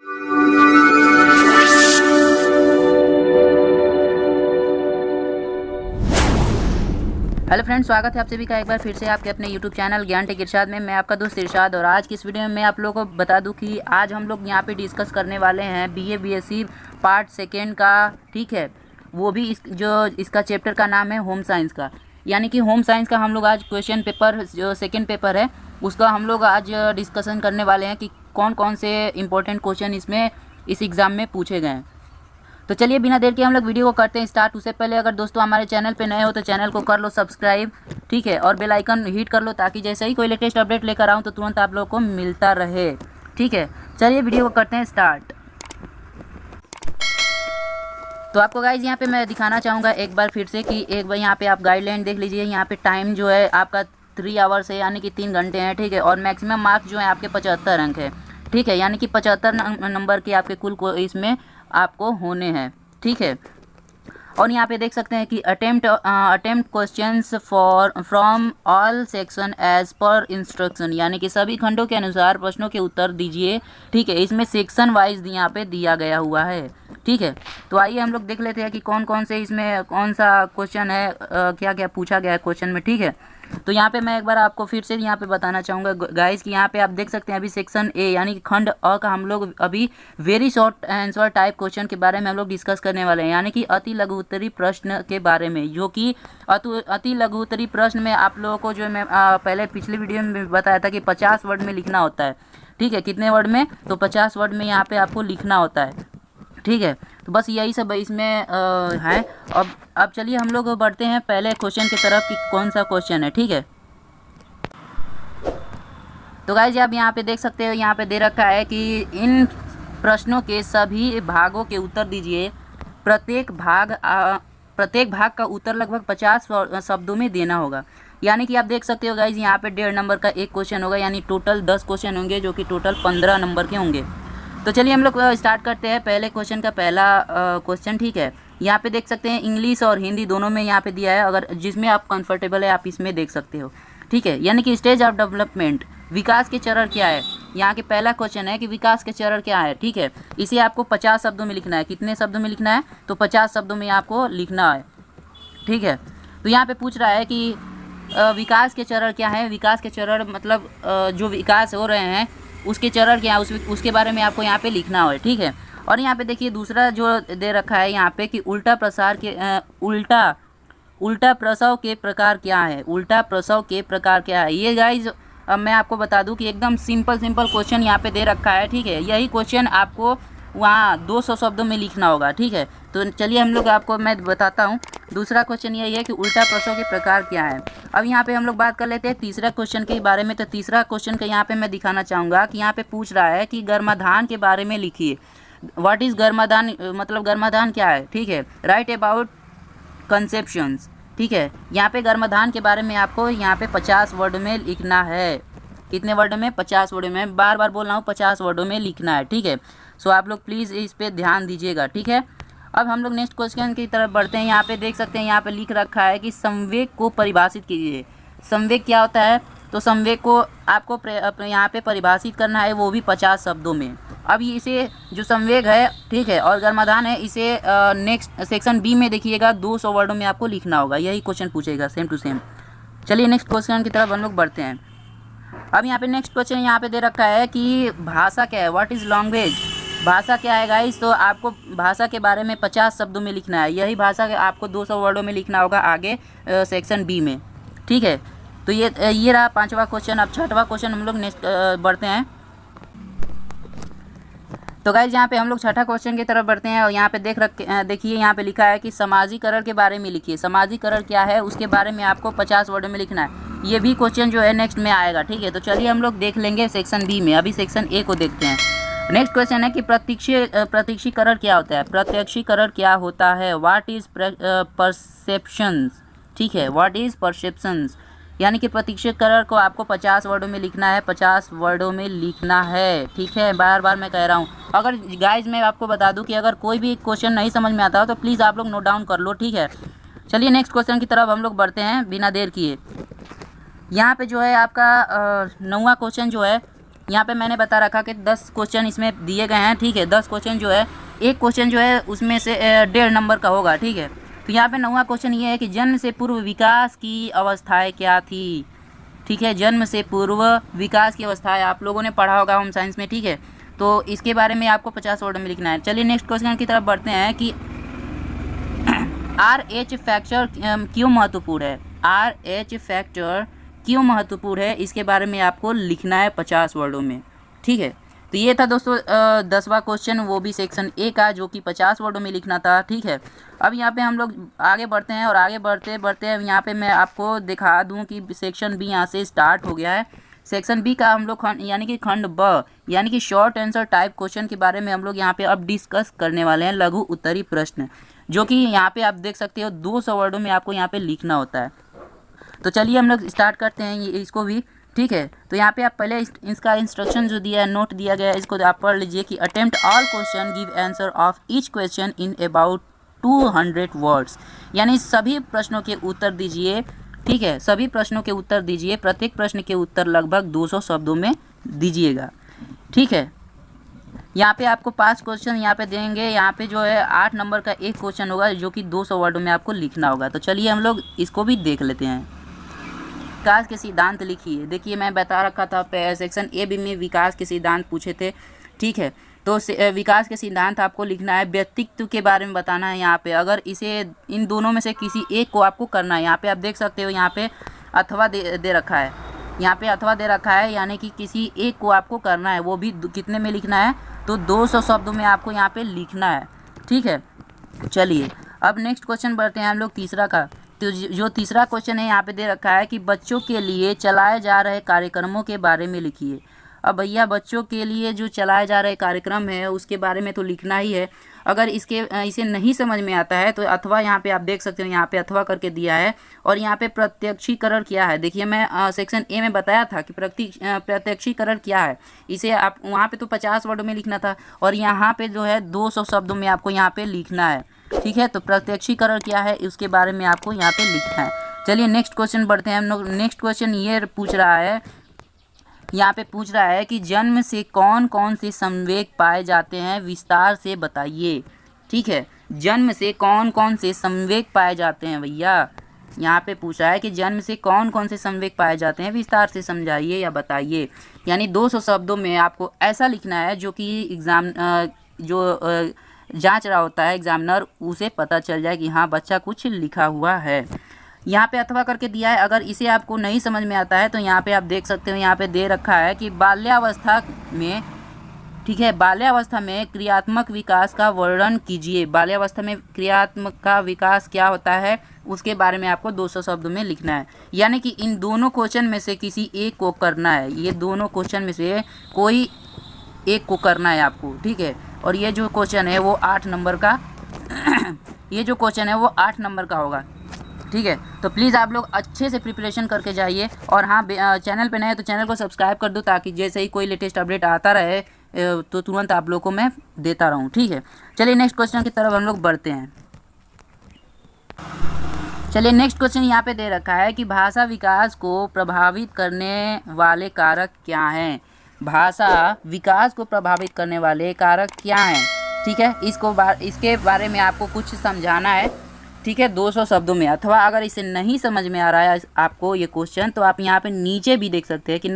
Hello friends, स्वागत है आप सभी का एक बार फिर से आपके अपने यूट्यूब चैनल ज्ञान टेक इरशाद में। मैं आपका दोस्त इरशाद और आज की इस वीडियो में मैं आप लोगों को बता दूं कि आज हम लोग यहां पे डिस्कस करने वाले हैं बीए बीएससी पार्ट सेकेंड का। ठीक है, वो भी इसका चैप्टर का नाम है होम साइंस का, यानी कि होम साइंस का हम लोग आज क्वेश्चन पेपर जो सेकेंड पेपर है उसका हम लोग आज डिस्कशन करने वाले हैं कि कौन कौन से इंपॉर्टेंट क्वेश्चन इसमें इस एग्ज़ाम में पूछे गए हैं। तो चलिए बिना देर के हम लोग वीडियो को करते हैं स्टार्ट। उससे पहले अगर दोस्तों हमारे चैनल पे नए हो तो चैनल को कर लो सब्सक्राइब, ठीक है, और बेल आइकन हिट कर लो ताकि जैसे ही कोई लेटेस्ट अपडेट लेकर आऊँ तो तुरंत आप लोगों को मिलता रहे। ठीक है, चलिए वीडियो को करते हैं स्टार्ट। तो आपको गाइज यहाँ पे मैं दिखाना चाहूँगा एक बार फिर से कि एक बार यहाँ पे आप गाइडलाइन देख लीजिए। यहाँ पे टाइम जो है आपका 3 आवर्स है, यानी कि 3 घंटे हैं। ठीक है, और मैक्सिमम मार्क्स जो है आपके 75 अंक है। ठीक है, यानी कि 75 नंबर के आपके कुल को इसमें आपको होने हैं। ठीक है, और यहाँ पे देख सकते हैं कि attempt questions from all section as per instruction, यानी कि सभी खंडों के अनुसार प्रश्नों के उत्तर दीजिए। ठीक है, इसमें सेक्शन वाइज यहाँ पे दिया गया हुआ है। ठीक है, तो आइए हम लोग देख लेते हैं कि कौन कौन से इसमें कौन सा क्वेश्चन है, क्या क्या पूछा गया है क्वेश्चन में। ठीक है, तो यहाँ पे मैं एक बार आपको फिर से यहाँ पे बताना चाहूँगा गाइस कि यहाँ पे आप देख सकते हैं अभी सेक्शन ए यानी कि खंड अ का हम लोग अभी very short answer type question के बारे में हम लोग डिस्कस करने वाले हैं, यानी कि अति लघु उत्तरी प्रश्न के बारे में, जो कि अति लघु उत्तरी प्रश्न में आप लोगों को जो मैं पहले पिछले वीडियो में बताया था कि 50 वर्ड में लिखना होता है। ठीक है, कितने वर्ड में? तो 50 वर्ड में यहाँ पे आपको लिखना होता है। ठीक है, तो बस यही सब इसमें है। अब चलिए हम लोग बढ़ते हैं पहले क्वेश्चन की तरफ कि कौन सा क्वेश्चन है। ठीक है, तो गाइज आप यहाँ पे देख सकते हो, यहाँ पे दे रखा है कि इन प्रश्नों के सभी भागों के उत्तर दीजिए। प्रत्येक भाग का उत्तर लगभग 50 शब्दों में देना होगा। यानी कि आप देख सकते हो गाइज यहाँ पे 1.5 नंबर का एक क्वेश्चन होगा, यानी टोटल 10 क्वेश्चन होंगे जो कि टोटल 15 नंबर के होंगे। तो चलिए हम लोग स्टार्ट करते हैं पहले क्वेश्चन का पहला क्वेश्चन। ठीक है, यहाँ पे देख सकते हैं इंग्लिश और हिंदी दोनों में यहाँ पे दिया है, अगर जिसमें आप कंफर्टेबल है आप इसमें देख सकते हो। ठीक है, यानी कि स्टेज ऑफ डेवलपमेंट, विकास के चरण क्या है। यहाँ के पहला क्वेश्चन है कि विकास के चरण क्या है। ठीक है, इसे आपको 50 शब्दों में लिखना है। कितने शब्दों में लिखना है? तो 50 शब्दों में आपको लिखना है। ठीक है, तो यहाँ पे पूछ रहा है कि विकास के चरण क्या है। विकास के चरण मतलब जो विकास हो रहे हैं उसके चरण क्या है, उसके बारे में आपको यहाँ पे लिखना है। ठीक है, और यहाँ पे देखिए दूसरा जो दे रखा है यहाँ पे कि उल्टा प्रसव के प्रकार क्या है। उल्टा प्रसव के प्रकार क्या है ये गाइज अब मैं आपको बता दूं कि एकदम सिंपल क्वेश्चन यहाँ पे दे रखा है। ठीक है, यही क्वेश्चन आपको वहाँ 200 शब्दों में लिखना होगा। ठीक है, तो चलिए हम लोग आपको मैं बताता हूँ। दूसरा क्वेश्चन यही है कि उल्टा प्रसव के प्रकार क्या है। अब यहाँ पे हम लोग बात कर लेते हैं तीसरा क्वेश्चन के बारे में। तो तीसरा क्वेश्चन का यहाँ पे मैं दिखाना चाहूँगा कि यहाँ पे पूछ रहा है कि गर्माधान के बारे में लिखिए। व्हाट इज़ गर्माधान, मतलब गर्माधान क्या है। ठीक है, राइट अबाउट कंसेप्शंस। ठीक है, यहाँ पे गर्माधान के बारे में आपको यहाँ पे 50 वर्ड में लिखना है। कितने वर्ड में? 50 वर्ड में। बार बार बोल रहा हूँ 50 वर्डों में लिखना है। ठीक है, सो आप लोग प्लीज़ इस पे ध्यान दीजिएगा। ठीक है, अब हम लोग नेक्स्ट क्वेश्चन की तरफ बढ़ते हैं। यहाँ पे देख सकते हैं यहाँ पे लिख रखा है कि संवेग को परिभाषित कीजिए। संवेग क्या होता है? तो संवेग को आपको यहाँ पे परिभाषित करना है, वो भी 50 शब्दों में। अब इसे जो संवेग है, ठीक है, और गर्माधान है, इसे नेक्स्ट सेक्शन बी में देखिएगा 200 वर्डों में आपको लिखना होगा। यही क्वेश्चन पूछेगा सेम टू सेम। चलिए नेक्स्ट क्वेश्चन की तरफ हम लोग बढ़ते हैं। अब यहाँ पे नेक्स्ट क्वेश्चन यहाँ पे दे रखा है कि भाषा क्या है। व्हाट इज़ लैंग्वेज, भाषा क्या है गाइस। तो आपको भाषा के बारे में 50 शब्दों में लिखना है। यही भाषा आपको 200 वर्डों में लिखना होगा आगे सेक्शन बी में। ठीक है, तो ये रहा 5वां क्वेश्चन। अब 6वां क्वेश्चन हम लोग नेक्स्ट बढ़ते हैं। तो गाइज यहाँ पे हम लोग 6ठा क्वेश्चन की तरफ बढ़ते हैं और यहाँ पे देखिए यहाँ पे लिखा है कि समाजीकरण के बारे में लिखिए। समाजीकरण क्या है उसके बारे में आपको 50 वर्ड में लिखना है। ये भी क्वेश्चन जो है नेक्स्ट में आएगा। ठीक है, तो चलिए हम लोग देख लेंगे सेक्शन बी में। अभी सेक्शन ए को देखते हैं। नेक्स्ट क्वेश्चन है कि प्रत्यक्षीकरण क्या होता है। प्रत्यक्षीकरण क्या होता है? What is perceptions. ठीक है, व्हाट इज़ परसेप्शंस, यानी कि प्रत्यक्षीकरण को आपको 50 वर्डों में लिखना है। 50 वर्डों में लिखना है। ठीक है, बार बार मैं कह रहा हूँ। अगर गाइज मैं आपको बता दूं कि अगर कोई भी क्वेश्चन नहीं समझ में आता हो तो प्लीज़ आप लोग नोट डाउन कर लो। ठीक है, चलिए नेक्स्ट क्वेश्चन की तरफ हम लोग बढ़ते हैं बिना देर किए। यहाँ पे जो है आपका 9वां क्वेश्चन जो है यहाँ पे मैंने बता रखा कि 10 क्वेश्चन इसमें दिए गए हैं, ठीक है। 10 क्वेश्चन जो है, एक क्वेश्चन जो है उसमें से 1.5 नंबर का होगा, ठीक है। तो यहाँ पे 9वां क्वेश्चन ये है कि जन्म से पूर्व विकास की अवस्थाएं क्या थी, ठीक है। जन्म से पूर्व विकास की अवस्थाएं आप लोगों ने पढ़ा होगा होम साइंस में, ठीक है। तो इसके बारे में आपको 50 वर्ड में लिखना है। चलिए नेक्स्ट क्वेश्चन की तरफ बढ़ते हैं कि RH फैक्टर क्यों महत्वपूर्ण है। RH फैक्टर क्यों महत्वपूर्ण है, इसके बारे में आपको लिखना है 50 वर्डों में, ठीक है। तो ये था दोस्तों 10वां क्वेश्चन, वो भी सेक्शन ए का, जो कि 50 वर्डों में लिखना था, ठीक है। अब यहाँ पे हम लोग आगे बढ़ते हैं और आगे बढ़ते बढ़ते यहाँ पे मैं आपको दिखा दूँ कि सेक्शन बी यहाँ से स्टार्ट हो गया है। सेक्शन बी का हम लोग यानी कि खंड ब यानी कि शॉर्ट आंसर टाइप क्वेश्चन के बारे में हम लोग यहाँ पे अब डिस्कस करने वाले हैं। लघु उत्तरी प्रश्न, जो कि यहाँ पे आप देख सकते हो 200 वर्डों में आपको यहाँ पे लिखना होता है। तो चलिए हम लोग स्टार्ट करते हैं ये इसको भी, ठीक है। तो यहाँ पे आप पहले इसका इंस्ट्रक्शन जो दिया है, नोट दिया गया है, इसको आप पढ़ लीजिए कि attempt all question, give answer of each question in about 200 words, यानी सभी प्रश्नों के उत्तर दीजिए, ठीक है। सभी प्रश्नों के उत्तर दीजिए, प्रत्येक प्रश्न के उत्तर लगभग 200 शब्दों में दीजिएगा, ठीक है। यहाँ पे आपको 5 क्वेश्चन यहाँ पे देंगे। यहाँ पे जो है 8 नंबर का एक क्वेश्चन होगा, जो कि 200 वर्डों में आपको लिखना होगा। तो चलिए हम लोग इसको भी देख लेते हैं। विकास के सिद्धांत लिखिए। देखिए मैं बता रखा था सेक्शन ए बी में विकास के सिद्धांत पूछे थे, ठीक है। तो विकास के सिद्धांत आपको लिखना है। व्यक्तित्व के बारे में बताना है यहाँ पे। अगर इसे इन दोनों में से किसी एक को आपको करना है, यहाँ पे आप देख सकते हो, यहाँ पे अथवा दे रखा है, यहाँ पे अथवा दे रखा है, यानी कि किसी एक को आपको करना है। वो भी कितने में लिखना है, तो 200 शब्दों में आपको यहाँ पे लिखना है, ठीक है। चलिए अब नेक्स्ट क्वेश्चन बढ़ते हैं हम लोग तीसरा का। तो जो तीसरा क्वेश्चन है यहाँ पे दे रखा है कि बच्चों के लिए चलाए जा रहे कार्यक्रमों के बारे में लिखिए। अब भैया बच्चों के लिए जो चलाए जा रहे कार्यक्रम है उसके बारे में तो लिखना ही है। अगर इसे नहीं समझ में आता है तो अथवा यहाँ पे आप देख सकते हो, यहाँ पे अथवा करके दिया है। और यहाँ पे प्रत्यक्षीकरण क्या है, देखिए मैं सेक्शन ए में बताया था कि प्रत्यक्षीकरण क्या है। इसे आप वहाँ पे तो 50 वर्ड में लिखना था, और यहाँ पे जो है 200 शब्दों में आपको यहाँ पे लिखना है, ठीक है। तो प्रत्यक्षीकरण क्या है उसके बारे में आपको यहाँ पे लिखना है। चलिए नेक्स्ट क्वेश्चन बढ़ते हैं हम लोग। नेक्स्ट क्वेश्चन ये पूछ रहा है, यहाँ पे पूछ रहा है कि जन्म से कौन कौन से संवेग पाए जाते हैं, विस्तार से बताइए, ठीक है। जन्म से कौन कौन से संवेग पाए जाते हैं भैया, यहाँ पे पूछा है कि जन्म से कौन कौन से संवेग पाए जाते हैं, विस्तार से समझाइए या बताइए। यानी 200 शब्दों में आपको ऐसा लिखना है जो कि एग्जाम जांच रहा होता है एग्जामिनर, उसे पता चल जाए कि हाँ बच्चा कुछ लिखा हुआ है। यहाँ पे अथवा करके दिया है। अगर इसे आपको नहीं समझ में आता है तो यहाँ पे आप देख सकते हो, यहाँ पे दे रखा है कि बाल्यावस्था में, ठीक है, बाल्यावस्था में क्रियात्मक विकास का वर्णन कीजिए। बाल्यावस्था में क्रियात्मक का विकास क्या होता है उसके बारे में आपको 200 शब्दों में लिखना है। यानी कि इन दोनों क्वेश्चन में से किसी एक को करना है, ये दोनों क्वेश्चन में से कोई एक को करना है आपको, ठीक है। और ये जो क्वेश्चन है वो 8 नंबर का ये जो क्वेश्चन है वो 8 नंबर का होगा, ठीक है। तो प्लीज़ आप लोग अच्छे से प्रिपरेशन करके जाइए। और हाँ, चैनल पे नए हैं तो चैनल को सब्सक्राइब कर दो, ताकि जैसे ही कोई लेटेस्ट अपडेट आता रहे तो तुरंत आप लोग को मैं देता रहूँ, ठीक है। चलिए नेक्स्ट क्वेश्चन की तरफ हम लोग बढ़ते हैं। चलिए नेक्स्ट क्वेश्चन यहाँ पे दे रखा है कि भाषा विकास को प्रभावित करने वाले कारक क्या हैं। भाषा विकास को प्रभावित करने वाले कारक क्या हैं, ठीक है। इसके बारे में आपको कुछ समझाना है, ठीक है, 200 शब्दों में। अथवा अगर इसे नहीं समझ में आ रहा है आपको ये क्वेश्चन, तो आप यहाँ पे नीचे भी देख सकते हैं कि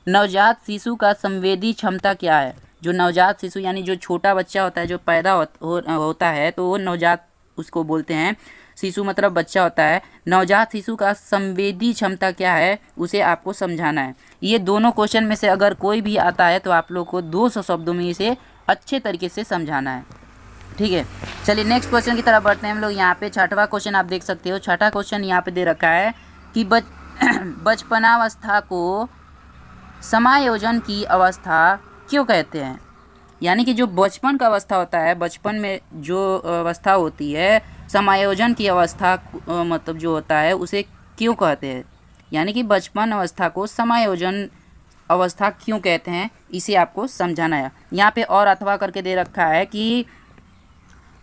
नवजात शिशु का संवेदी क्षमता क्या है। जो नवजात शिशु यानी जो छोटा बच्चा होता है, जो पैदा होता है, तो वो नवजात उसको बोलते हैं। शिशु मतलब बच्चा होता है। नवजात शिशु का संवेदी क्षमता क्या है उसे आपको समझाना है। ये दोनों क्वेश्चन में से अगर कोई भी आता है तो आप लोग को 200 शब्दों में इसे अच्छे तरीके से समझाना है, ठीक है। चलिए नेक्स्ट क्वेश्चन की तरफ बढ़ते हैं हम लोग। यहाँ पे 6वां क्वेश्चन आप देख सकते हो। 6वां क्वेश्चन यहाँ पे दे रखा है कि बचपनावस्था को समायोजन की अवस्था क्यों कहते हैं। यानी कि जो बचपन का अवस्था होता है, बचपन में जो अवस्था होती है, समायोजन की अवस्था मतलब जो होता है उसे क्यों कहते हैं। यानी कि बचपन अवस्था को समायोजन अवस्था क्यों कहते हैं, इसे आपको समझाना है। यहाँ पे और अथवा करके दे रखा है कि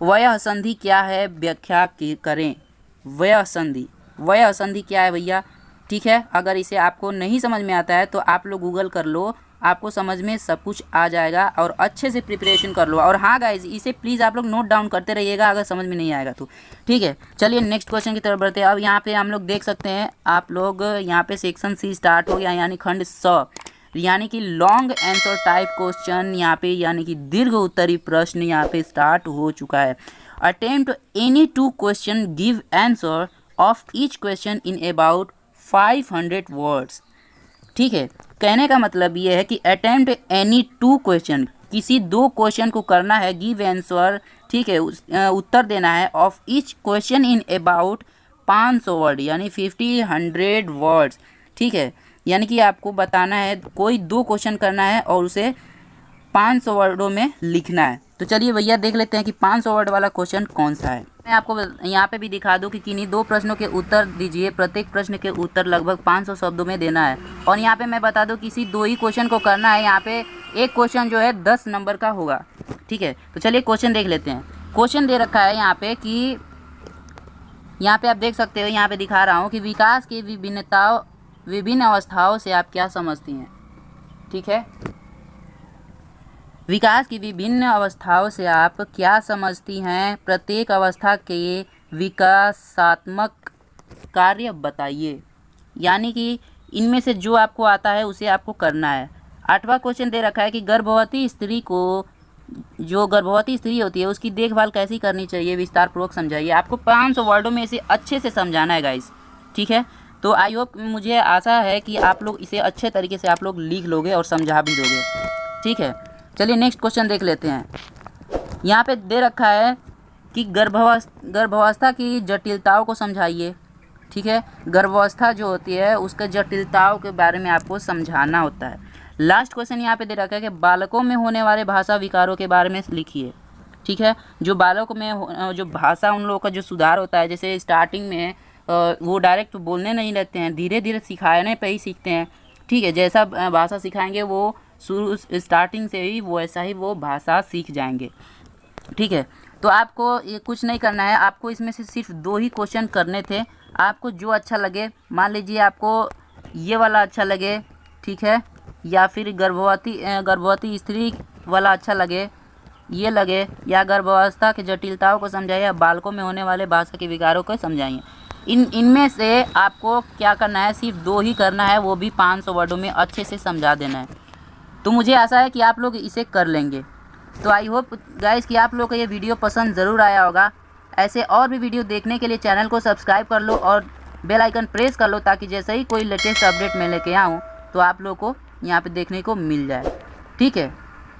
वयः संधि क्या है, व्याख्या करें। वयः संधि क्या है भैया, ठीक है। अगर इसे आपको नहीं समझ में आता है तो आप लोग गूगल कर लो, आपको समझ में सब कुछ आ जाएगा और अच्छे से प्रिपरेशन कर लो। और हाँ गाइज, इसे प्लीज़ आप लोग नोट डाउन करते रहिएगा अगर समझ में नहीं आएगा तो, ठीक है। चलिए नेक्स्ट क्वेश्चन की तरफ बढ़ते हैं। अब यहाँ पे हम लोग देख सकते हैं, आप लोग यहाँ पे सेक्शन सी स्टार्ट हो गया, यानी खंड स, यानी कि लॉन्ग आंसर टाइप क्वेश्चन यहाँ पे, यानी कि दीर्घ उत्तरी प्रश्न यहाँ पे स्टार्ट हो चुका है। Attempt any 2 question, give answer of each question in about 500 words. ठीक है, कहने का मतलब ये है कि अटेम्प्ट एनी 2 क्वेश्चन, किसी 2 क्वेश्चन को करना है, गिव आंसर, ठीक है, उत्तर देना है, of each question in about 500 word, यानी 500 वर्ड्स। ठीक है, यानी कि आपको बताना है, कोई 2 क्वेश्चन करना है और उसे 500 वर्डों में लिखना है। तो चलिए भैया देख लेते हैं कि 500 वर्ड वाला क्वेश्चन कौन सा है। मैं आपको यहाँ पे भी दिखा दूँ कि किन्हीं 2 प्रश्नों के उत्तर दीजिए, प्रत्येक प्रश्न के उत्तर लगभग 500 शब्दों में देना है। और यहाँ पे मैं बता दूँ किसी 2 ही क्वेश्चन को करना है, यहाँ पे एक क्वेश्चन जो है 10 नंबर का होगा। ठीक है, तो चलिए क्वेश्चन देख लेते हैं। क्वेश्चन दे रखा है यहाँ पे कि, यहाँ पे आप देख सकते हो, यहाँ पे दिखा रहा हूँ कि विकास की विभिन्न अवस्थाओं से आप क्या समझती हैं। ठीक है, विकास की विभिन्न अवस्थाओं से आप क्या समझती हैं, प्रत्येक अवस्था के विकासात्मक कार्य बताइए। यानी कि इनमें से जो आपको आता है उसे आपको करना है। 8वां क्वेश्चन दे रखा है कि गर्भवती स्त्री को, जो गर्भवती स्त्री होती है उसकी देखभाल कैसी करनी चाहिए, विस्तार पूर्वक समझाइए। आपको 500 वर्डों में इसे अच्छे से समझाना है गाइस। ठीक है, तो आई होप, मुझे आशा है कि आप लोग इसे अच्छे तरीके से आप लोग लिख लोगे और समझा भी दोगे। ठीक है, चलिए नेक्स्ट क्वेश्चन देख लेते हैं। यहाँ पे दे रखा है कि गर्भावस्था की जटिलताओं को समझाइए। ठीक है, गर्भावस्था जो होती है उसके जटिलताओं के बारे में आपको समझाना होता है। लास्ट क्वेश्चन यहाँ पे दे रखा है कि बालकों में होने वाले भाषा विकारों के बारे में लिखिए। ठीक है, जो बालकों में जो भाषा, उन लोगों का जो सुधार होता है, जैसे स्टार्टिंग में वो डायरेक्ट बोलने नहीं लगते हैं, धीरे धीरे सिखाने पे ही सीखते हैं। ठीक है, जैसा भाषा सिखाएंगे वो शुरू स्टार्टिंग से ही वैसा ही वो भाषा सीख जाएंगे। ठीक है, तो आपको ये कुछ नहीं करना है, आपको इसमें से सिर्फ 2 ही क्वेश्चन करने थे। आपको जो अच्छा लगे, मान लीजिए आपको ये वाला अच्छा लगे, ठीक है, या फिर गर्भवती स्त्री वाला अच्छा लगे, ये लगे, या गर्भावस्था की जटिलताओं को समझाइए, या बालकों में होने वाले भाषा के विकारों को समझाइए। इनमें से आपको क्या करना है, सिर्फ 2 ही करना है, वो भी 500 वर्डों में अच्छे से समझा देना है। तो मुझे आशा है कि आप लोग इसे कर लेंगे। तो आई होप गाइस कि आप लोग को ये वीडियो पसंद ज़रूर आया होगा। ऐसे और भी वीडियो देखने के लिए चैनल को सब्सक्राइब कर लो और बेल आइकन प्रेस कर लो, ताकि जैसे ही कोई लेटेस्ट अपडेट मैं लेके आऊँ तो आप लोग को यहाँ पे देखने को मिल जाए। ठीक है।